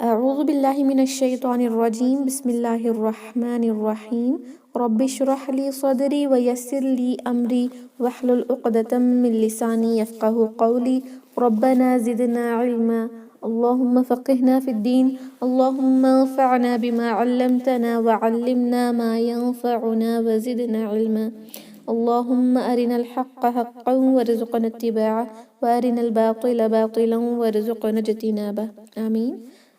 اعوذ باللہ من الشیطان الرجیم بسم اللہ الرحمن الرحیم رب اشرح لی صدری ویسر لی امری واحلل عقدۃ من لسانی یفقہوا قولی ربنا زدنا علما اللہم فقہنا فی الدین اللہم انفعنا بما علمتنا وعلمنا ما ينفعنا وزدنا علما اللہم ارنا الحق حقا وارزقنا اتباعہ وارنا الباطل باطلا وارزقنا اجتنابہ آمین۔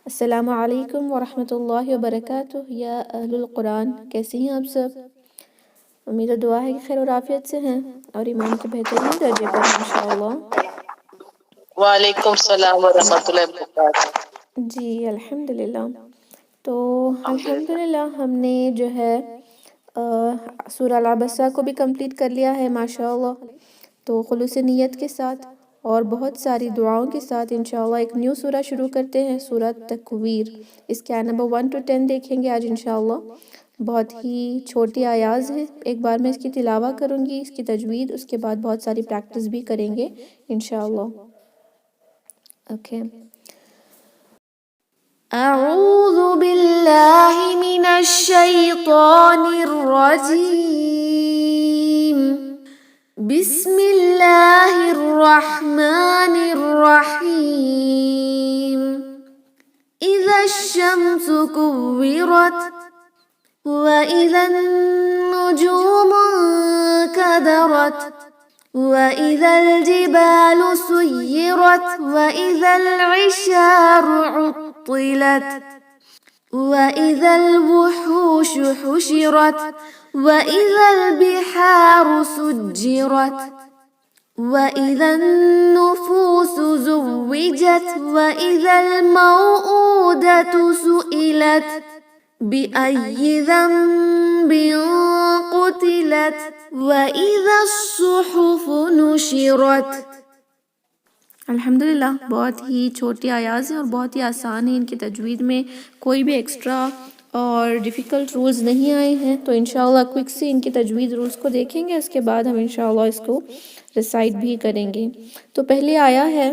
السلام علیکم ورحمۃ اللہ وبرکاتہ یا اہل القرآن، کیسے ہیں آپ سب؟ امید و دعا ہے کہ خیر و عافیت سے ہیں اور ایمان کے بہترین درجے پر ہیں انشاءاللہ۔ وعلیکم السلام ورحمۃ اللہ وبرکاتہ۔ جی الحمدللہ۔ تو الحمدللہ ہم نے جو ہے سورہ العبسہ کو بھی کمپلیٹ کر لیا ہے ماشاءاللہ، تو خلوص نیت کے ساتھ اور بہت ساری دعاؤں کے ساتھ انشاءاللہ ایک نیو سورہ شروع کرتے ہیں، سورہ تکویر۔ اس کے آیت نمبر 1 to 10 دیکھیں گے آج انشاءاللہ۔ بہت ہی چھوٹی آیاز ہیں، ایک بار میں اس کی تلاوہ کروں گی، اس کی تجوید، اس کے بعد بہت ساری پریکٹس بھی کریں گے انشاءاللہ۔ اوکے۔ اعوذ باللہ من الشیطان الرجیم بسم اللہ الرحمن الرحیم اذا الشمس كورت واذا النجوم انكدرت واذا الجبال سيرت واذا العشار عطلت واذا الوحوش حشرت واذا البحار سجرت واذا النفوس زوجت واذا الموءودة سئلت بأي ذنب قتلت وَإِذَا الصُّحُفُ نُشِرَتْ۔ الحمدللہ بہت ہی چھوٹی آیاز ہیں اور بہت ہی آسان ہیں، ان کی تجوید میں کوئی بھی ایکسٹرا اور ڈیفیکلٹ رولز نہیں آئے ہیں، تو انشاءاللہ کوئک سے ان کی تجوید رولز کو دیکھیں گے، اس کے بعد ہم انشاءاللہ اس کو ریسائٹ بھی کریں گے۔ تو پہلے آیا ہے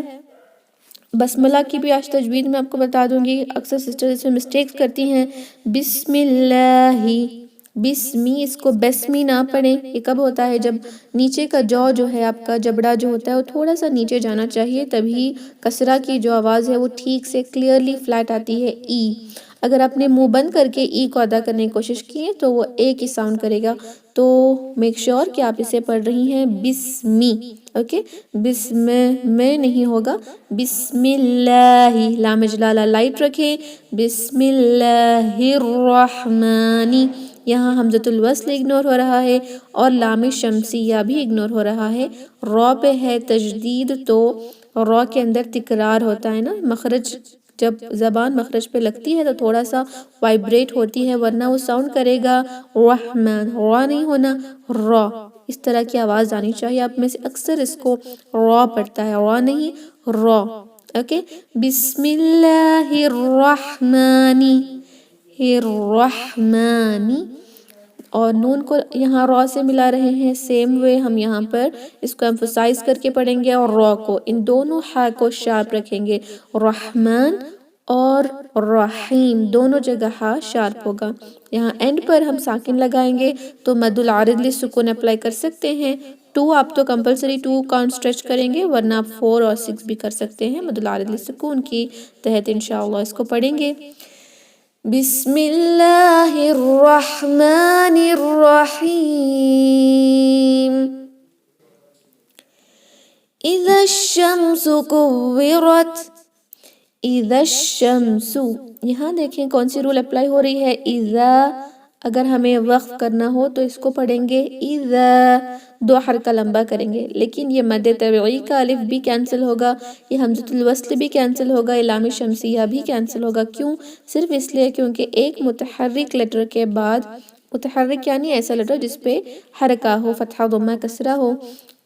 بسملہ کی بھی آج تجوید میں آپ کو بتا دوں گی، اکثر سسٹر اس میں مسٹیکس کرتی ہیں، بسم اللہ بسمی، اس کو بسمی نہ پڑھیں۔ یہ کب ہوتا ہے؟ جب نیچے کا جو ہے آپ کا جبڑا جو ہوتا ہے وہ تھوڑا سا نیچے جانا چاہیے، تبھی کسرہ کی جو آواز ہے وہ ٹھیک سے کلیئرلی فلیٹ آتی ہے، ای۔ اگر آپ نے منہ بند کر کے ای کو ادا کرنے کی کوشش کی ہے تو وہ ایک ہی ساؤنڈ کرے گا، تو میک شور کہ آپ اسے پڑھ رہی ہیں بسمی، اوکے؟ بسم میں نہیں ہوگا، بسم اللہ، لام جلالہ لائٹ رکھیں، بسم اللہ الرحمن، یہاں حمزۃ الوصل اگنور ہو رہا ہے اور لام شمسیہ بھی اگنور ہو رہا ہے۔ را پہ ہے تجدید، تو را کے اندر تکرار ہوتا ہے نا، مخرج جب زبان مخرج پہ لگتی ہے تو تھوڑا سا وائبریٹ ہوتی ہے، ورنہ وہ ساؤنڈ کرے گا رحمن، را نہیں ہونا، را، اس طرح کی آواز آنی چاہیے۔ آپ میں سے اکثر اس کو را پڑھتا ہے، را نہیں، را، اوکے؟ بسم اللہ الرحمن الرحمن، اور نون کو یہاں را سے ملا رہے ہیں، سیم وے ہم یہاں پر اس کو ایمفسائز کر کے پڑھیں گے، اور را کو، ان دونوں ہا کو شارپ رکھیں گے، رحمان اور رحیم دونوں جگہ ہا شارپ ہوگا۔ یہاں اینڈ پر ہم ساکن لگائیں گے تو مد العارض للسکون اپلائی کر سکتے ہیں۔ 2 آپ تو کمپلسری 2 کاؤنٹ اسٹریچ کریں گے، ورنہ آپ 4 اور 6 بھی کر سکتے ہیں مد العارض للسکون کی تحت انشاءاللہ اس کو پڑھیں گے۔ بسم اللہ الرحمن الرحیم اذا الشمس کورت، اذا الشمس، یہاں دیکھیں کون سی رول اپلائی ہو رہی ہے، اذا، اگر ہمیں وقف کرنا ہو تو اس کو پڑھیں گے اذا، 2 حرکہ لمبا کریں گے، لیکن یہ مد طبعی کا الف بھی کینسل ہوگا، یہ حمزۃ الوصل بھی کینسل ہوگا، یہ لام شمسیہ بھی کینسل ہوگا۔ کیوں؟ صرف اس لیے کیونکہ ایک متحرک لیٹر کے بعد، متحرک یعنی ایسا لیٹر جس پہ حرکہ ہو، فتحہ ضمہ کسرہ ہو،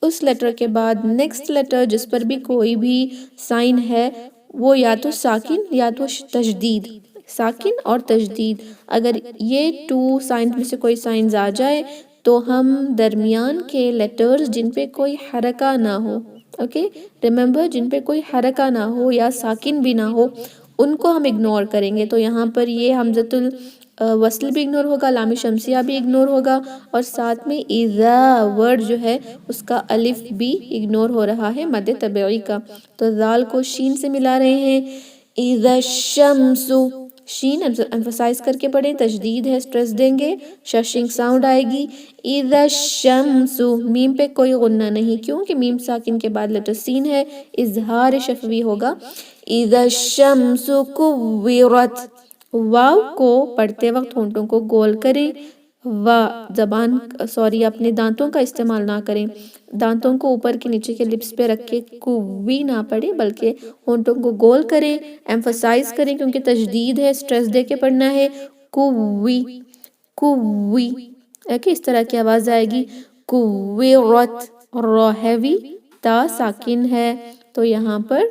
اس لیٹر کے بعد نیکسٹ لیٹر جس پر بھی کوئی بھی سائن ہے وہ یا تو ساکن یا تو تشدید، ساکن اور تشدید، اگر یہ 2 سائن میں سے کوئی سائنز آ جائے تو ہم درمیان کے لیٹرز جن پہ کوئی حرکہ نہ ہو، اوکے، ریممبر، جن پہ کوئی حرکہ نہ ہو یا ساکن بھی نہ ہو، ان کو ہم اگنور کریں گے. تو یہاں پر یہ حمزۃ الوصل بھی اگنور ہوگا، لام شمسیہ بھی اگنور ہوگا، اور ساتھ میں اذا ورڈ جو ہے اس کا الف بھی اگنور ہو رہا ہے مد طبعی کا. تو ذال کو شین سے ملا رہے ہیں. اذا الشمس، شین ایمفسائز کر کے پڑھیں، تشدید ہے، سٹریس دیں گے، ششنگ ساؤنڈ آئے گی. اذا الشمس، میم پہ کوئی غنہ نہیں، کیونکہ میم ساکن کے بعد لیٹر سین ہے، اظہار شفوی ہوگا. اذا الشمس کورت، واو کو پڑھتے وقت ہونٹوں کو گول کریں، اپنے دانتوں کا استعمال نہ کریں، دانتوں کو اوپر کے نیچے کے لپس پہ رکھ کے کوی نہ پڑھیں بلکہ ہونٹوں کو گول کریں، ایمفسائز کریں کیونکہ تشدید ہے، سٹریس دے کے پڑھنا ہے. کوی کوی، اس طرح کی آواز آئے گی. کویرت، را ہیوی، تا ساکن ہے، تو یہاں پر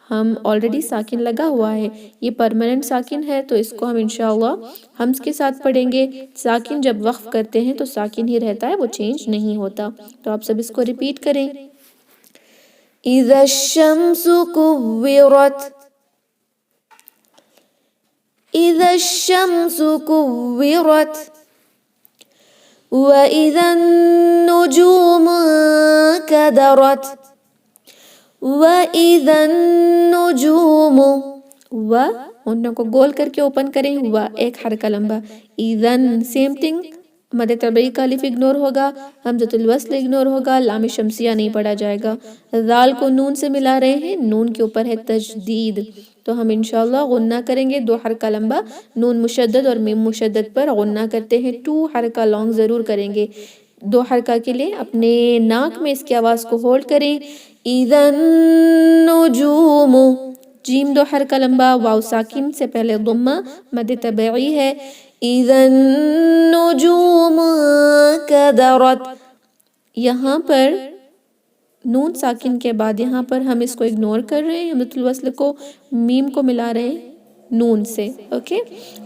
ہم آلریڈی ساکن لگا ہوا ہے، یہ پرماننٹ ساکن ہے، تو اس کو ہم انشاءاللہ حمز کے ساتھ پڑھیں گے. ساکن جب وقف کرتے ہیں تو ساکن ہی رہتا ہے، وہ چینج نہیں ہوتا. تو آپ سب اس کو ریپیٹ کریں. اذا الشمس کورت، اذا الشمس کورت، وَإِذَا النُّجُومُ انكَدَرَتْ، وَإِذَا النُّجُومُ، ہونٹوں کو گول کر کے اوپن کریں، ایک حرکہ لمبا. اذن سیم تھنگ، مد طبعی کا الف اگنور ہوگا، حمزۃ الوصل اگنور ہوگا، لام شمسیہ نہیں پڑھا جائے گا. ذال کو نون سے ملا رہے ہیں، نون کے اوپر ہے تشدید، تو ہم انشاءاللہ غنہ کریں گے 2 حرکہ لمبا. نون مشدد اور میم مشدد پر غنہ کرتے ہیں، 2 حرکہ لانگ ضرور کریں گے. 2 حرکہ کے لیے اپنے ناک میں اس کی آواز کو ہولڈ کریں. اذا النجوم، جیم 2 حرکہ لمبا، واو ساکن سے پہلے ضمہ، مد طبعی ہے. اذا النجوم انكدرت، یہاں پر نون ساکن کے بعد یہاں پر ہم اس کو اگنور کر رہے ہیں، حمزۃ الوصل کو میم کو ملا رہے ہیں نون سے.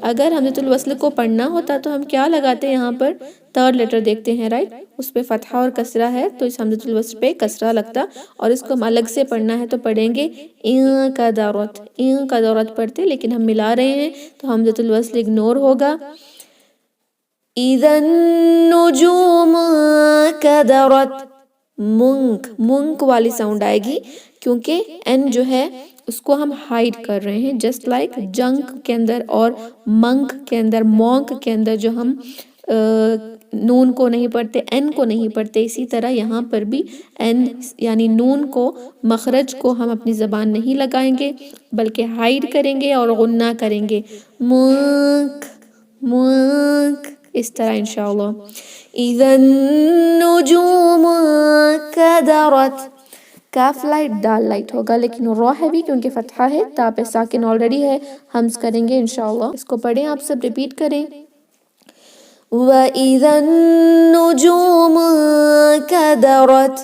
اگر حمزۃ الوصل کو پڑھنا ہوتا تو ہم کیا لگاتے ہیں، یہاں پر 3rd لیٹر دیکھتے ہیں، رائٹ، اس پہ فتحہ اور کسرہ ہے، تو اس حمزۃ الوصل پہ کسرہ لگتا، اور اس کو ہم الگ سے پڑھنا ہے تو پڑھیں گے انقدرت، انقدرت پڑھتے، لیکن ہم ملا رہے ہیں تو حمزۃ الوصل اگنور ہوگا. اذا النجوم انكدرت، منک والی ساؤنڈ آئے گی کیونکہ این جو ہے اس کو ہم ہائیڈ کر رہے ہیں، جسٹ لائک جنک کے اندر اور منک کے اندر، مونک کے اندر جو ہم نون کو نہیں پڑھتے، این کو نہیں پڑھتے، اسی طرح یہاں پر بھی این یعنی نون کو، مخرج کو ہم اپنی زبان نہیں لگائیں گے بلکہ ہائیڈ کریں گے اور غنہ کریں گے، منک منک، اس طرح انشاءاللہ. اذا النجوم انكدرت، کاف لائٹ دال لائٹ ہوگا، لیکن را ہے بھی کیونکہ فتحہ ہے، تا پہ ساکن آلریڈی ہے، حمز کریں گے انشاءاللہ. اس کو پڑھیں، آپ سب ریپیٹ کریں. وَإِذَا النُّجُومُ انكدرت،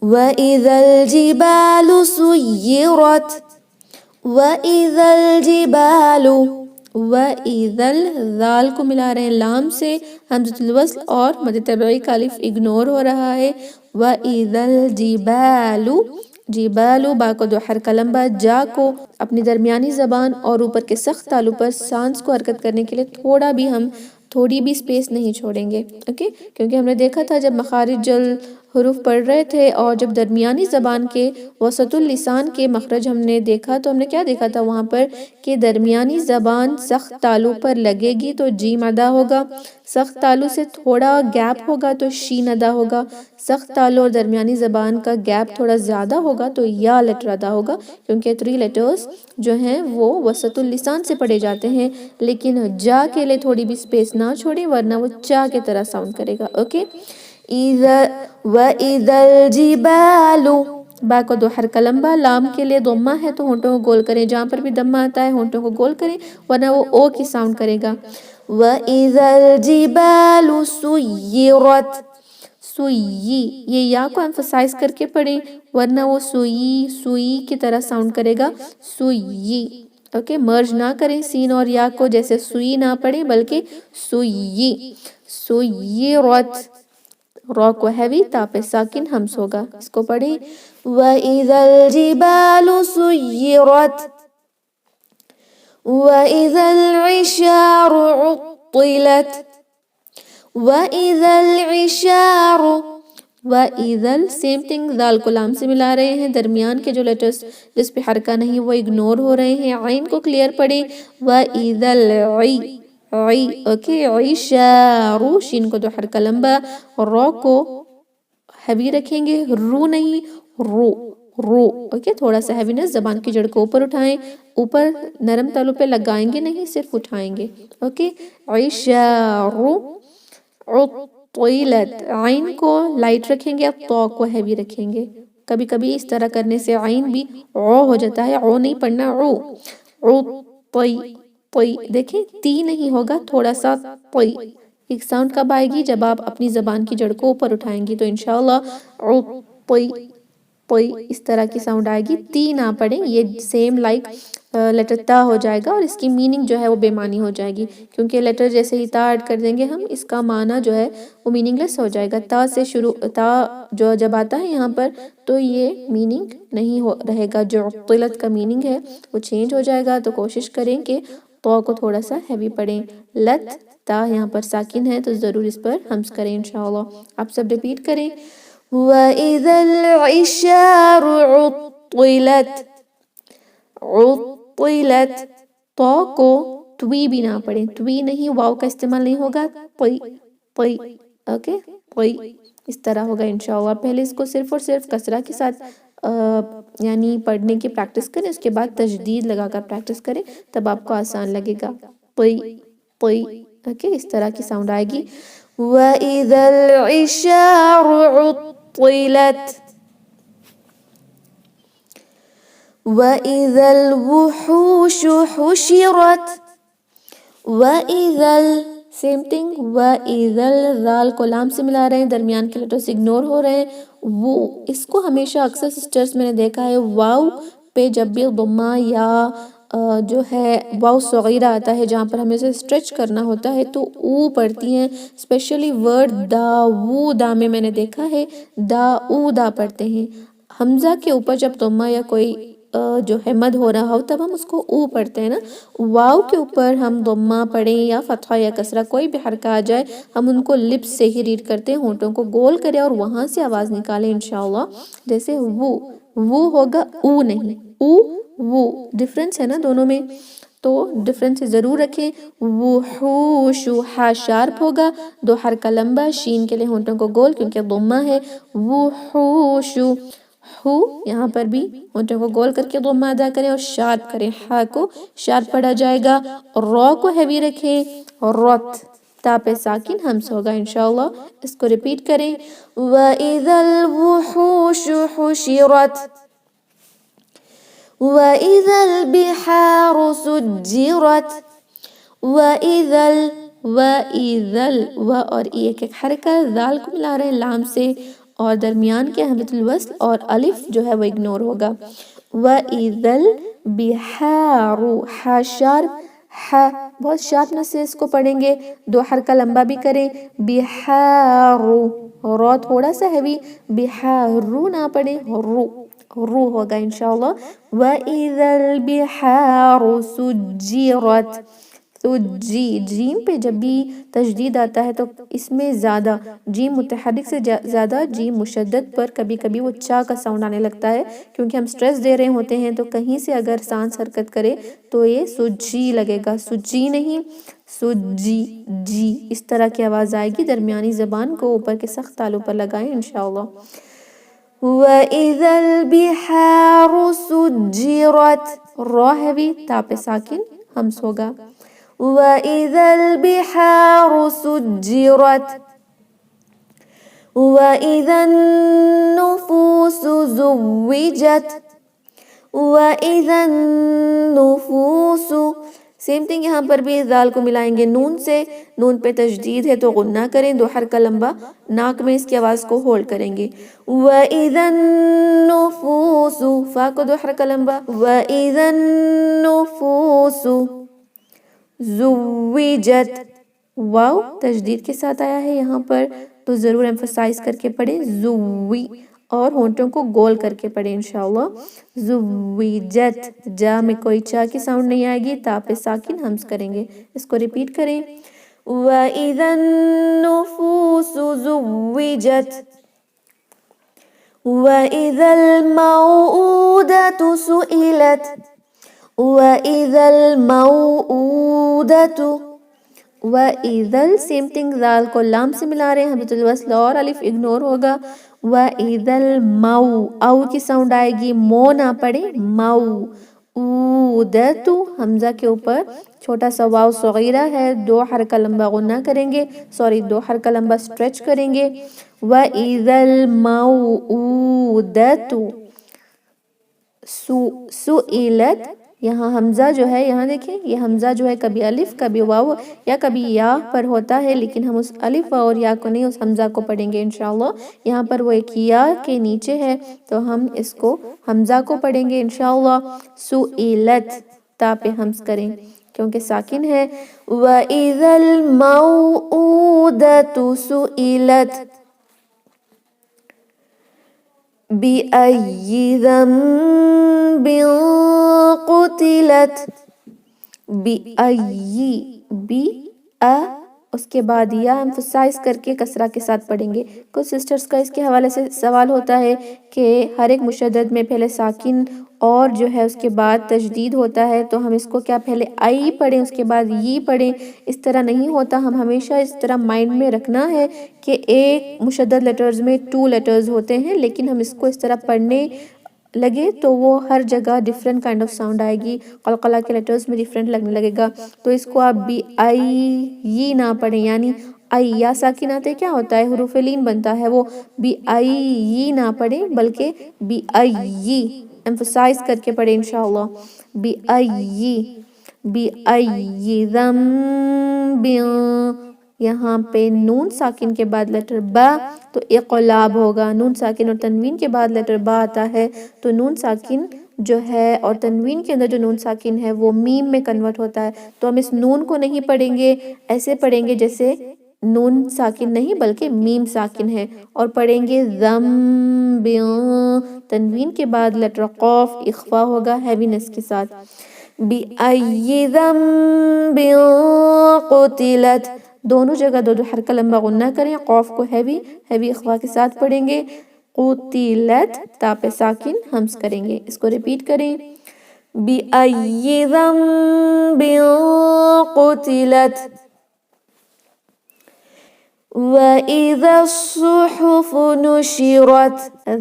وَإِذَا الْجِبَالُ سُيِّرَتْ، وَإِذَا الْجِبَالُ، وَإِذَا ذال کو ملا رہے ہیں لام سے، حمزۃ الوصل اور مد طبعی کا الف اگنور ہو رہا ہے. وَإِذَا الْجِبَالُ، جبال، با کو 2 حرکہ لمبا، جا کو اپنی درمیانی زبان اور اوپر کے سخت تالو پر سانس کو حرکت کرنے کے لیے تھوڑی بھی سپیس نہیں چھوڑیں گے. کیونکہ ہم نے دیکھا تھا جب مخارج حروف پڑھ رہے تھے اور جب درمیانی زبان کے وسط اللسان کے مخرج ہم نے دیکھا تو ہم نے کیا دیکھا تھا وہاں پر کہ درمیانی زبان سخت تالو پر لگے گی تو جیم ادا ہوگا، سخت تالو سے تھوڑا گیپ ہوگا تو شین ادا ہوگا، سخت تالو اور درمیانی زبان کا گیپ تھوڑا زیادہ ہوگا تو یا لیٹر ادا ہوگا، کیونکہ 3 لیٹرز جو ہیں وہ وسط اللسان سے پڑھے جاتے ہیں، لیکن جا کے لیے تھوڑی بھی سپیس نہ چھوڑیں ورنہ وہ چا کی طرح ساؤنڈ کرے گا. وَإِذَا الْجِبَالُ، با کو 2 حرکہ لمبا، لام کے لیے ضمہ ہے تو ہونٹوں کو گول کریں، جہاں پر بھی دمہ آتا ہے ہونٹوں کو گول کریں ورنہ وہ او کی ساؤنڈ کرے گا. وَإِذَا الْجِبَالُ سُيِّرَتْ، سُيِّ، یہ یا کو ایمفسائز کر کے پڑھیں ورنہ وہ سوئی کی طرح ساؤنڈ کرے گا، سوئی. مرج نہ کریں سین اور یا کو، جیسے سوئی نہ پڑھیں بلکہ سوئی. سُيِّرَتْ، را کو ہیوی، تا پہ ساکن ہمس ہوگا. اس کو پڑھیں وَإِذَا الْجِبَالُ سُيِّرَتْ وَإِذَا الْعِشَارُ عُطِّلَتْ وَإِذَا الْعِشَارُ وَإِذَا سیم تھنگ، ذال کو لام سے ملا رہے ہیں. درمیان کے جو لیٹرز جس پہ حرکہ نہیں وہ اگنور ہو رہے ہیں. عین کو کلیئر پڑھیں وَإِذَا اوکے. عِشَارُ شین کو دو حرکہ لمبا، را کو ہیوی رکھیں گے، رو نہیں، رو رو. اوکے، تھوڑا سا ہیوینس زبان کی جڑ کو اوپر اٹھائیں، اوپر نرم تالوں پہ لگائیں گے نہیں، صرف اٹھائیں گے. اوکے. عِشَارُ عُطِّلَت، عین کو لائٹ رکھیں گے، تو کو ہیوی رکھیں گے. کبھی کبھی اس طرح کرنے سے عین بھی او ہو جاتا ہے، او نہیں پڑھنا، او. دیکھیں تی نہیں ہوگا، تھوڑا سا طی. ایک ساؤنڈ کب آئے گی؟ جب آپ اپنی زبان کی جڑ کو اوپر اٹھائیں گی. تو انشاءاللہ اس طرح کی ساؤنڈ آئے گی. تی نہ پڑھیں، یہ سیم لائک لیٹر تا ہو جائے گا اور اس کی میننگ جو ہے وہ بے معنی ہو جائے گی، کیونکہ لیٹر جیسے ہی تا ایڈ کر دیں گے ہم، اس کا معنی جو ہے وہ میننگ لیس ہو جائے گا. تا سے شروع، تا جو جب آتا ہے یہاں پر تو یہ میننگ نہیں رہے گا. جو عطلت کا میننگ ہے وہ چینج ہو جائے گا. تو کوشش کریں کہ تو کو تھوڑا سا ہیوی پڑھیں. لت، تا یہاں پر ساکن ہے تو ضرور اس پر ہمس کریں انشاءاللہ. آپ سب ریپیٹ کریں وَإِذَا الْعِشَارُ عُطِّلَتْ تو کو توی بھی نہ پڑھیں، توی نہیں، واو کا استعمال نہیں ہوگا. پئی اوکے، پئی اس طرح ہوگا انشاءاللہ. پہلے اس کو صرف اور صرف کسرہ کے ساتھ یعنی پڑھنے کی پریکٹس کریں، اس کے بعد تشدید لگا کر پریکٹس کریں، تب آپ کو آسان لگے گا. پئی اوکے. اس طرح کی ساؤنڈ آئے گی وَإِذَا الْعِشَارُ عُطِّلَتْ وَإِذَا الْوُحُوشُ حُشِرَتْ وَإِذَا سیم تھنگ. وَإِذَا ذال کو لام سے ملا رہے ہیں، درمیان کے لیٹرز اگنور ہو رہے ہیں. وہ اس کو ہمیشہ اکثر سسٹرز میں نے دیکھا ہے واو پہ جب بھی ضمہ یا جو ہے واو صغیرہ آتا ہے جہاں پر ہمیں اسے اسٹریچ کرنا ہوتا ہے تو او پڑھتی ہیں. اسپیشلی ورڈ دا وو دا میں نے دیکھا ہے دا او دا پڑھتے ہیں. حمزہ کے اوپر جب ضمہ یا کوئی جو ہے مد ہو رہا ہو تب ہم اس کو او پڑھتے ہیں نا. واو کے اوپر ہم ضمہ پڑھیں یا فتحہ یا کسرہ کوئی بھی حرکہ آ جائے، ہم ان کو لپس سے ہی ریڈ کرتے ہیں، ہونٹوں کو گول کریں اور وہاں سے آواز نکالیں انشاءاللہ. جیسے وہ ہوگا او نہیں، او وہ. ڈفرنس ہے نا دونوں میں، تو ڈفرنس ضرور رکھیں. وحوش، ہا شارپ ہوگا، دو حرکہ لمبا، شین کے لیے ہونٹوں کو گول کیونکہ ضمہ ہے. وحوش، ہو یہاں پر بھی ہونٹوں کو گول کر کے ضمہ ادا کریں اور شارپ کریں. ہا کو شارپ پڑھا جائے گا. را کو ہیوی رکھیں. رت، تا پہ ساکن ہمس ہوگا انشاءاللہ. اس کو ریپیٹ کریں وَإِذَا الْوُحُوشُ حُشِرَتْ وَإِذَا الْبِحَارُ سُجِّرَتْ وَإِذَا و اور ایک حرکہ ذال کو ملا رہے ہیں لام سے اور درمیان کے حمزۃ الوصل اور الف جو ہے وہ اگنور ہوگا. وَإِذَا الْبِحَارُ، ہا شارپ، ہا بہت شارپنس سے اس کو پڑھیں گے، دو حرکہ لمبا بھی کریں. بِحَارُ، را تھوڑا سا ہیوی، بِحَارُ نہ پڑھیں، رو ہوگا انشاءاللہ. وَإِذَا الْبِحَارُ سُجِّرَتْ جیم پہ جب بھی تشدید آتا ہے تو اس میں زیادہ جیم متحرک سے زیادہ جیم مشدد پر کبھی کبھی وہ چا کا ساؤنڈ آنے لگتا ہے کیونکہ ہم سٹریس دے رہے ہوتے ہیں. تو کہیں سے اگر سانس حرکت کرے تو یہ سجی لگے گا، سجی نہیں، سجی جی. اس طرح کی آواز آئے گی. درمیانی زبان کو اوپر کے سخت تالوں پر لگائیں انشاءاللہ. وَإِذَا الْبِحَارُ سُجِّرَتْ، را ہیوی، تا پہ ساکن ہمس ہوگا. وَإِذَا الْبِحَارُ سُجِّرَتْ وَإِذَا النُّفُوسُ زُوِّجَتْ وَإِذَا النُّفُوسُ سیم تھنگ. یہاں پر بھی ذال کو ملائیں گے نون سے، نون پہ تشدید ہے تو غنہ کریں، دو حرکہ لمبا، ناک میں اس کی آواز کو ہولڈ کریں گے. وَإِذَا النُّفُوسُ، فا کو دو حرکہ لمبا. وَإِذَا النُّفُوسُ زُوِّجَتْ، واو تشدید کے ساتھ آیا ہے یہاں پر تو ضرور ایمفسائز کر کے پڑھیں زوی، اور ہونٹوں کو گول کر کے پڑھیں انشاءاللہ. زویجت، جا میں کوئی چا کی ساؤنڈ نہیں آئے گی، تا پہ ساکن ہمز کریں گے. اس کو ریپیٹ کریں. وَإِذَا النُّفُوسُ زُوِّجَتْ وَإِذَا الْمَوْءُودَةُ سُئِلَتْ وَإِذَا الْمَوْءُودَةُ. وَإِذَا سیم تھنگ، ذال کو لام سے ملا رہے ہیں، حمزۃ الوصل اور الف اگنور ہوگا. وَإِذَا المَو، او کی ساؤنڈ آئے گی، مو نہ پڑے، مو. اودتو، حمزہ کے اوپر چھوٹا سا واو صغیرہ ہے، 2 حرکہ لمبا غنہ کریں گے، 2 حرکہ لمبا سٹریچ کریں گے. وَإِذَا الْمَوْءُودَةُ سُئِلَت. یہاں حمزہ جو ہے، یہاں دیکھیں یہ حمزہ جو ہے کبھی الف کبھی واو یا کبھی یا پر ہوتا ہے، لیکن ہم اس الف اور یا کو نہیں، اس حمزہ کو پڑھیں گے انشاءاللہ. یہاں پر وہ ایک یا کے نیچے ہے تو ہم اس کو حمزہ کو پڑھیں گے انشاءاللہ. سُئِلت، تا پہ حمز کریں کیونکہ ساکن ہے. وَإِذَا الْمَوْءُودَةُ سُئِلَتْ بِأَيِّ ذَنبٍ قُتِلَتْ. بِأَيِّ، بی اس کے بعد یا ایمفسائز کر کے کسرہ کے ساتھ پڑھیں گے. کچھ سسٹرز کا اس کے حوالے سے سوال ہوتا ہے کہ ہر ایک مشدد میں پہلے ساکن اور جو ہے اس کے بعد تشدید ہوتا ہے، تو ہم اس کو کیا پہلے آئی پڑھیں اس کے بعد یہ پڑھیں؟ اس طرح نہیں ہوتا. ہم ہمیشہ اس طرح مائنڈ میں رکھنا ہے کہ ایک مشدد لیٹرز میں 2 لیٹرز ہوتے ہیں، لیکن ہم اس کو اس طرح پڑھنے لگے تو وہ ہر جگہ ڈیفرنٹ کائنڈ آف ساؤنڈ آئے گی، قلقلہ کے لیٹرز میں ڈیفرنٹ لگنے لگے گا. تو اس کو آپ بی آئی یہ نہ پڑھیں، یعنی آئی یا ساکن آتے کیا ہوتا ہے، حروف لین بنتا ہے، وہ بی آئی یہ نہ پڑھیں بلکہ بی آئی ایمفسائز کر کے پڑھیں انشاءاللہ. بی آئی ذنب، یہاں پہ نون ساکن کے بعد لیٹر با تو اقلاب ہوگا. نون ساکن اور تنوین کے بعد لیٹر با آتا ہے تو نون ساکن جو ہے اور تنوین کے اندر جو نون ساکن ہے وہ میم میں کنورٹ ہوتا ہے. تو ہم اس نون کو نہیں پڑھیں گے، ایسے پڑھیں گے جیسے نون ساکن نہیں بلکہ میم ساکن ہے، اور پڑھیں گے ذنب. تنوین کے بعد لیٹر قاف اخفا ہوگا ہیوینس کے ساتھ. بِأَيِّ ذَنبٍ قُتِلَتْ، دونوں جگہ 2 حرکہ لمبا غنہ کریں، قاف کو ہیوی اخفا کے ساتھ پڑھیں گے. قُتِلَت، تا پہ ساکن ہمز کریں گے. اس کو ریپیٹ کریں. بِأَيِّ ذَنبٍ قُتِلَتْ وَإِذَا الصُّحُفُ نُشِرَتْ.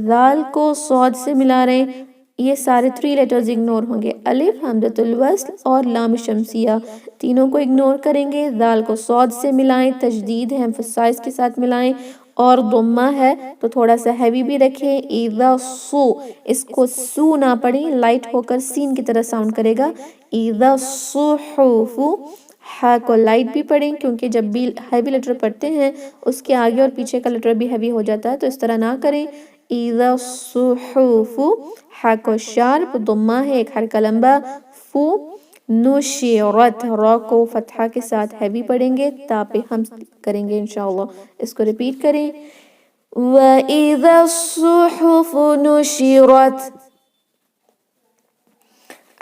ذال کو صاد سے ملا رہے ہیں، یہ سارے 3 لیٹرز اگنور ہوں گے، الف، حمزۃ الوصل اور لام شمسیہ، تینوں کو اگنور کریں گے. ذال کو صاد سے ملائیں، تشدید ہے ایمفسائز کے ساتھ ملائیں، اور ضمہ ہے تو تھوڑا سا ہیوی بھی رکھیں. اذا سو، اس کو سو نہ پڑھیں، لائٹ ہو کر سین کی طرح ساؤنڈ کرے گا. اذا الصحف، ہا کو لائٹ بھی پڑھیں کیونکہ جب بھی ہیوی لیٹر پڑھتے ہیں اس کے آگے اور پیچھے کا لیٹر بھی ہیوی ہو جاتا ہے، تو اس طرح نہ کریں. اذا الصحف، ہا کو شارپ، ضمہ ہے ایک حرکہ لمبا، فو. نشرت، را کو فتحہ کے ساتھ ہیوی پڑھیں گے، تا پہ ہم کریں گے انشاءاللہ. اس کو ریپیٹ کریں. وَإِذَا الصُّحُفُ نُشِرَتْ.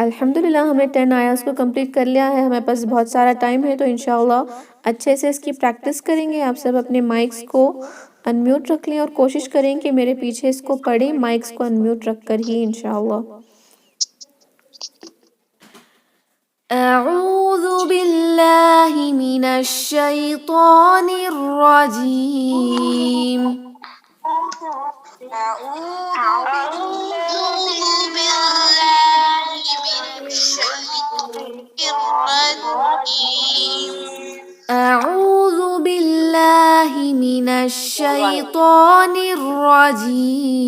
الحمدللہ ہم نے 10 آیاز کو کمپلیٹ کر لیا ہے. ہمارے پاس بہت سارا ٹائم ہے تو انشاءاللہ اچھے سے اس کی پریکٹس کریں گے. آپ سب اپنے مائکس کو انمیوٹ رکھ لیں اور کوشش کریں کہ میرے پیچھے اس کو پڑھیں مائکس کو انمیوٹ رکھ کر ہی انشاءاللہ. اعوذ باللہ من الشیطان الرجیم. أعوذ بالله من الشيطان الرجيم.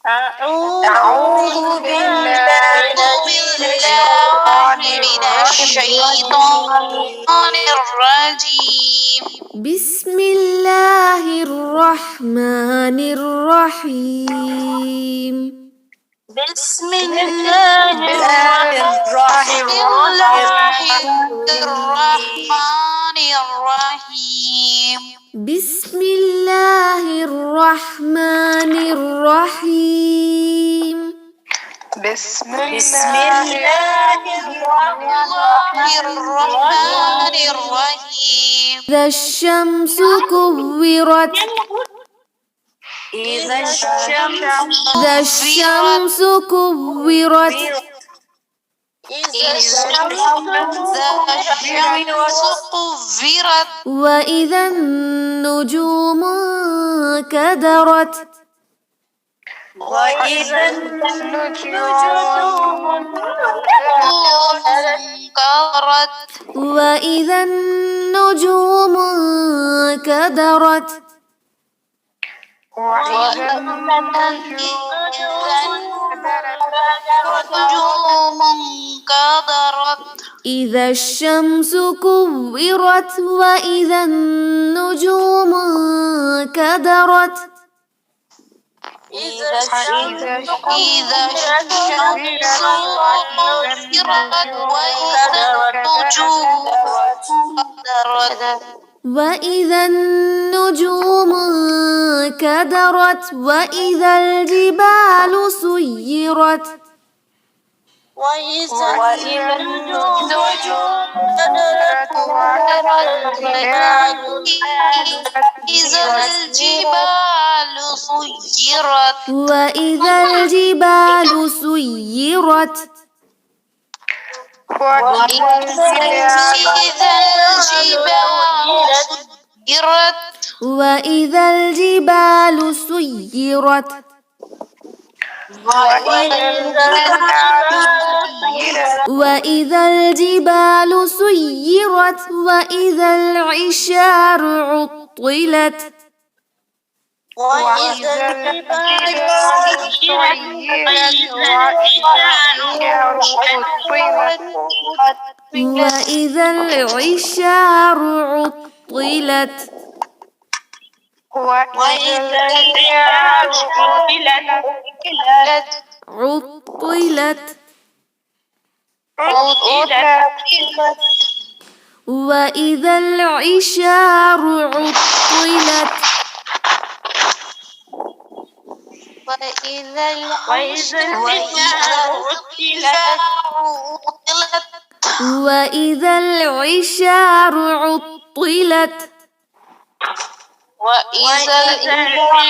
أعوذ بالله من الشيطان الرجيم. بسم الله الرحمن الرحيم. بسم الله الرحمن الرحيم بسم الله الرحمن الرحيم بسم الله الرحمن الرحيم إذا الشمس كورت إذا الشمس إذا الشمس كورت كفرت وإذا النجوم كدرت وإذا النجوم انكدرت وإذا النجوم كدرت وإذا النجوم انكدرت إذا الشمس كورت وإذا النجوم كدرت إذا الشمس كورت وإذا النجوم كدرت وإذا النجوم كدرت وإذا الجبال سيرت وإذا النجوم كدرت وإذا الجبال سيرت وإذا الجبال سيرت وإذا الجبال سيرت وإذا الجبال سيرت وإذا الجبال سيرت وإذا العشار عطلت وإذا الجبال وإذا العشار عطلت وإذا العشار عطلت عطلت وإذا العشار عطلت وإذا العشار عطلت وإذا العشار عطلت وإذا العشار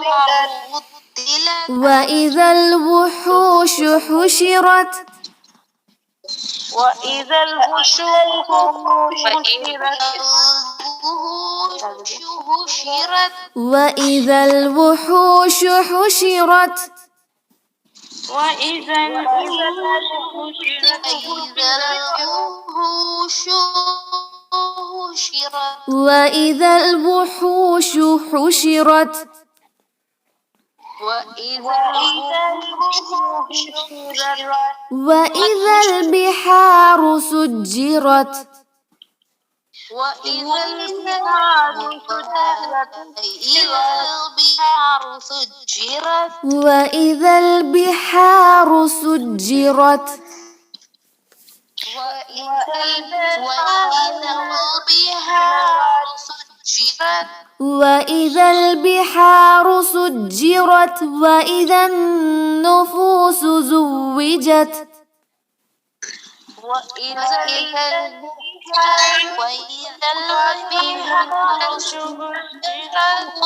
عطلت وإذا الوحوش حشرت وإذا الوحوش حشرت وإذا الوحوش حشرت وإذا الوحوش حشرت وإذا الوحوش حشرت وإذا البحار سجرت وإذا البحار سجرت وإذا البحار سجرت وإذا البحار سجرت وإذا النفوس زوجت وإذا البحار سجرت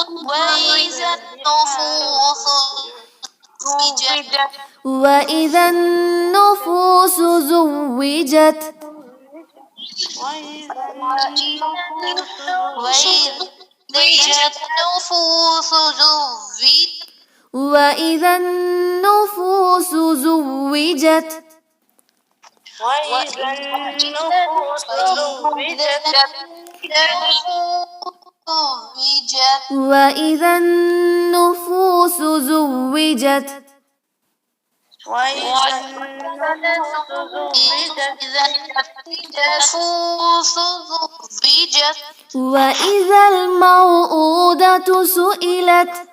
وإذا النفوس زوجت وإذا النفوس زوجت وإذا النفوس زوجت وإذا النفوس زوجت وإذا الموءودة سئلت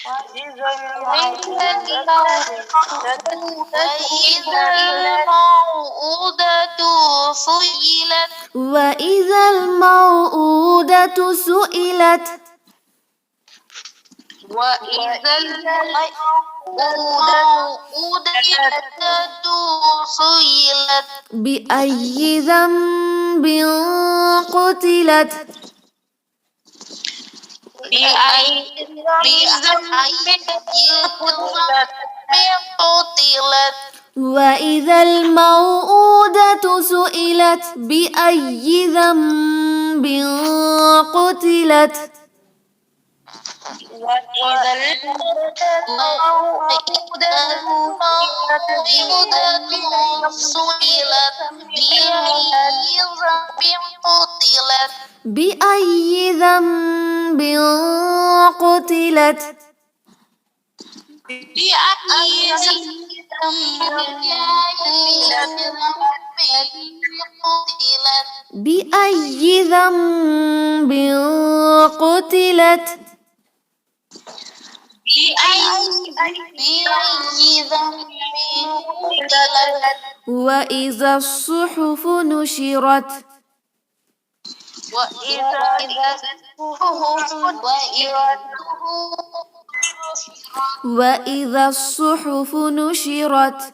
وإذا الموءودة سئلت وإذا الموءودة سئلت وإذا الموءودة سئلت بأي ذنب قتلت بأي ذنب قتلت وإذا الموءودة سئلت بأي ذنب قتلت وإذا الموءودة سئلت بأي ذنب قتلت بأي ذنب قتلت بأي ذنب قتلت وإذا الصحف نشرت وإذا الصحف نشرت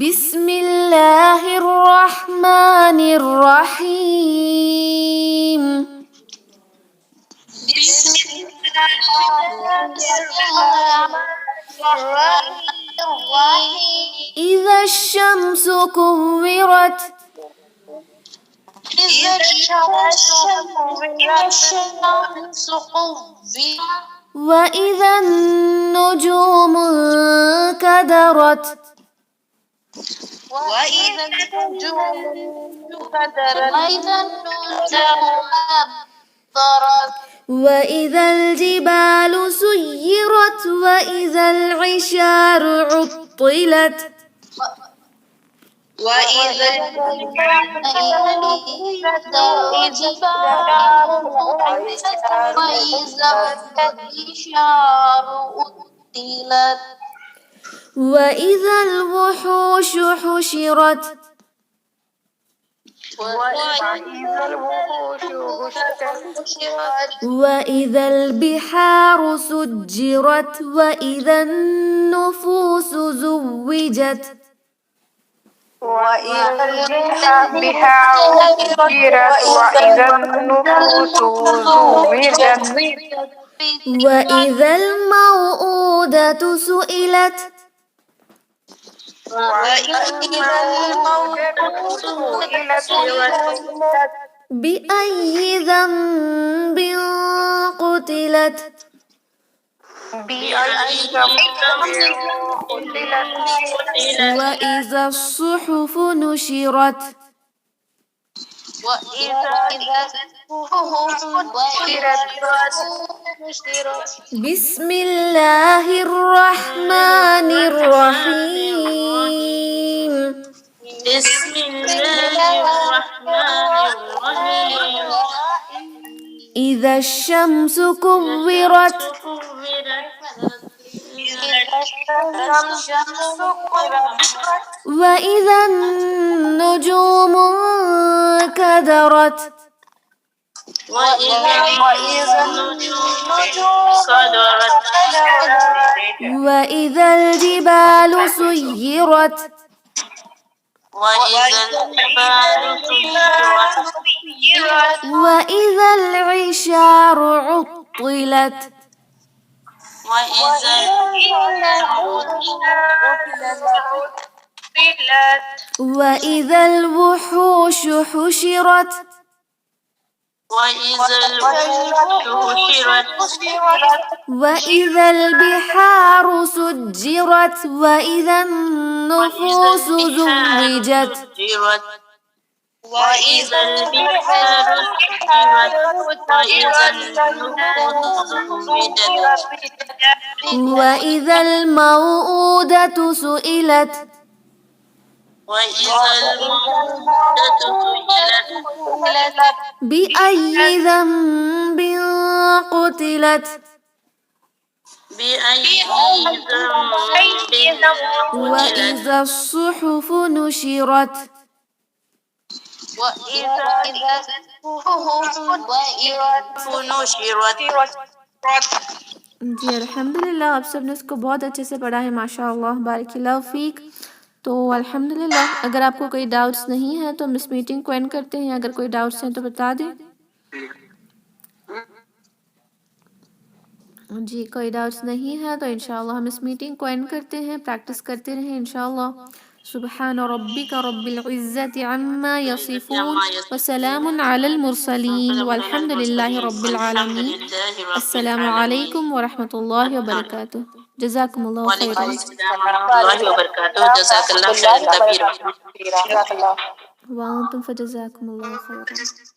بسم الله الرحمن الرحيم إذا الشمس كورت وإذا النجوم انكدرت وإذا الجبال سيرت وإذا العشار عطلت وإذا الجبال العشار عطلت وإذا الوحوش حشرت وإذا البحار سجرت وإذا النفوس زوجت وإذا البحار سجرت وإذا النفوس زوجت وإذا الموءودة سئلت بأي ذنب قتلت وإذا الصحف نشرت بسم الله الرحمن الرحيم بسم الله الرحمن الرحيم إذا الشمس كورت وإذا النجوم انكدرت وإذا الجبال سيرت وإذا العشار عطلت وإذا الوحوش حشرت وإذا البحار سجرت وإذا النفوس زوجت وإذا البحار سجرت وإذا النفوس زوجت وإذا الموءودة سئلت وإذا الموءودة سئلت بأي ذنب قتلت بأي ذنب قتلت وإذا الصحف نشرت. وإذا نشرت. جی الحمدللہ آپ سب نے اس کو بہت اچھے سے پڑھا ہے ماشاء اللہ، بارک اللہ فیک. تو الحمدللہ اگر آپ کو کوئی ڈاؤٹس نہیں ہے تو ہم اس میٹنگ کو اینڈ کرتے ہیں. اگر کوئی ڈاؤٹس ہیں تو بتا دیں. جی کوئی ڈاؤٹس نہیں ہے تو انشاءاللہ ہم اس میٹنگ کو اینڈ کرتے ہیں. پریکٹس کرتے رہیں انشاءاللہ. سبحان ربک رب العزت عما یصفون وسلام علی المرسلین والحمد للہ رب العالمین. السلام علیکم ورحمۃ اللہ وبرکاتہ. جزاکم اللہ وعلیکم خیرا. السلام ورحمۃ اللہ وبرکاتہ. جزاک اللہ خیر کبیر. وانتم فجزاکم اللہ خیرا.